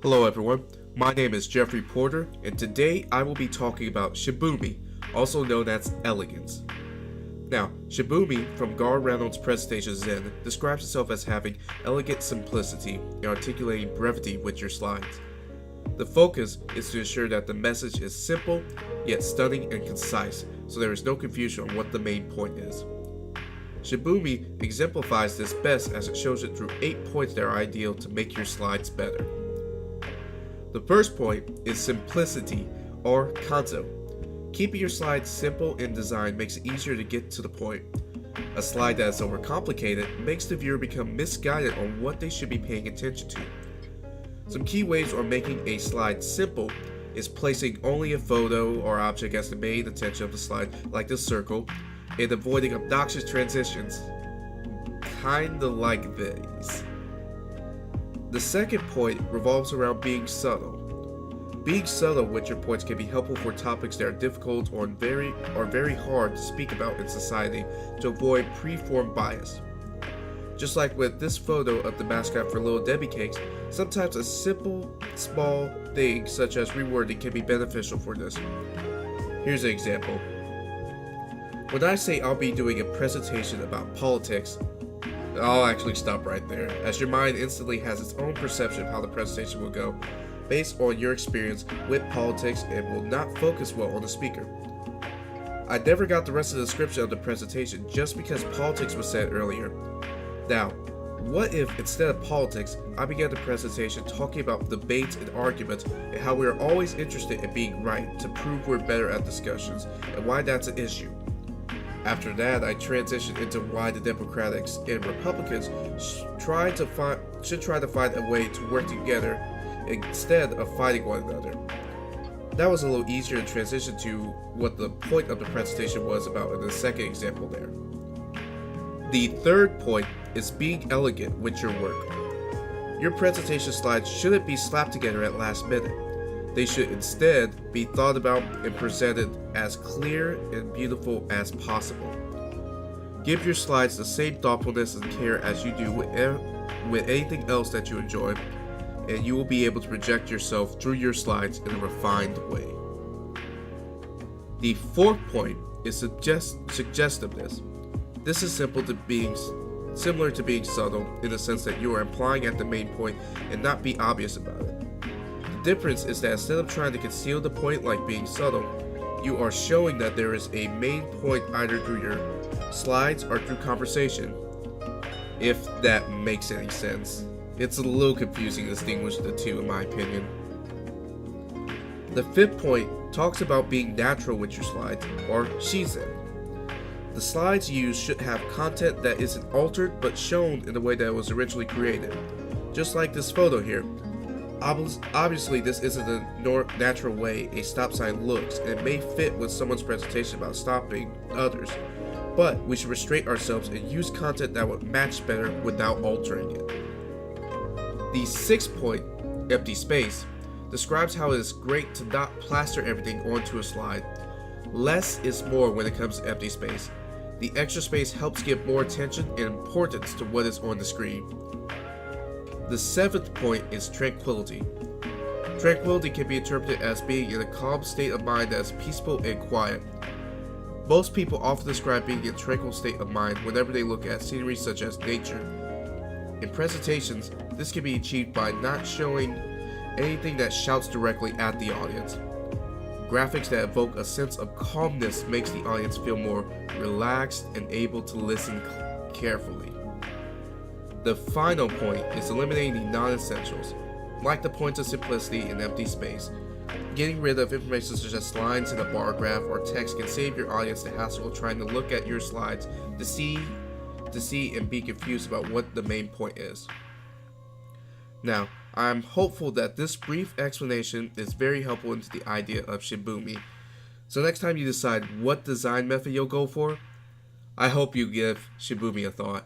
Hello everyone, my name is Jeffrey Porter, and today I will be talking about Shibumi, also known as elegance. Now, Shibumi from Gar Reynolds' presentation Zen describes itself as having elegant simplicity and articulating brevity with your slides. The focus is to ensure that the message is simple, yet stunning and concise, so there is no confusion on what the main point is. Shibumi exemplifies this best as it shows it through 8 points that are ideal to make your slides better. The first point is simplicity, or kanzo. Keeping your slides simple in design makes it easier to get to the point. A slide that is overcomplicated makes the viewer become misguided on what they should be paying attention to. Some key ways on making a slide simple is placing only a photo or object as the main attention of the slide, like the circle, and avoiding obnoxious transitions, kinda like these. The second point revolves around being subtle. Being subtle with your points can be helpful for topics that are difficult or very hard to speak about in society to avoid preformed bias. Just like with this photo of the mascot for Little Debbie cakes, sometimes a simple, small thing such as rewording can be beneficial for this. Here's an example. When I say I'll be doing a presentation about politics, I'll actually stop right there, as your mind instantly has its own perception of how the presentation will go, based on your experience with politics, and will not focus well on the speaker. I never got the rest of the description of the presentation just because politics was said earlier. Now, what if instead of politics, I began the presentation talking about debates and arguments and how we are always interested in being right to prove we're better at discussions and why that's an issue. After that, I transitioned into why the Democrats and Republicans should try to find a way to work together instead of fighting one another. That was a little easier to transition to what the point of the presentation was about in the second example there. The third point is being elegant with your work. Your presentation slides shouldn't be slapped together at last minute. They should instead be thought about and presented as clear and beautiful as possible. Give your slides the same thoughtfulness and care as you do with anything else that you enjoy, and you will be able to project yourself through your slides in a refined way. The fourth point is suggestiveness. This is similar to being subtle in the sense that you are implying at the main point and not be obvious about it. The difference is that instead of trying to conceal the point like being subtle, you are showing that there is a main point either through your slides or through conversation, if that makes any sense. It's a little confusing to distinguish the two in my opinion. The fifth point talks about being natural with your slides, or shizen. The slides used should have content that isn't altered but shown in the way that it was originally created. Just like this photo here. Obviously, this isn't the natural way a stop sign looks, and it may fit with someone's presentation about stopping others, but we should restrain ourselves and use content that would match better without altering it. The sixth point, empty space, describes how it is great to not plaster everything onto a slide. Less is more when it comes to empty space. The extra space helps give more attention and importance to what is on the screen. The seventh point is tranquility. Tranquility can be interpreted as being in a calm state of mind that is peaceful and quiet. Most people often describe being in a tranquil state of mind whenever they look at scenery such as nature. In presentations, this can be achieved by not showing anything that shouts directly at the audience. Graphics that evoke a sense of calmness makes the audience feel more relaxed and able to listen carefully. The final point is eliminating the non-essentials, like the points of simplicity and empty space. Getting rid of information such as lines in a bar graph or text can save your audience the hassle of trying to look at your slides to see and be confused about what the main point is. Now, I'm hopeful that this brief explanation is very helpful into the idea of Shibumi. So next time you decide what design method you'll go for, I hope you give Shibumi a thought.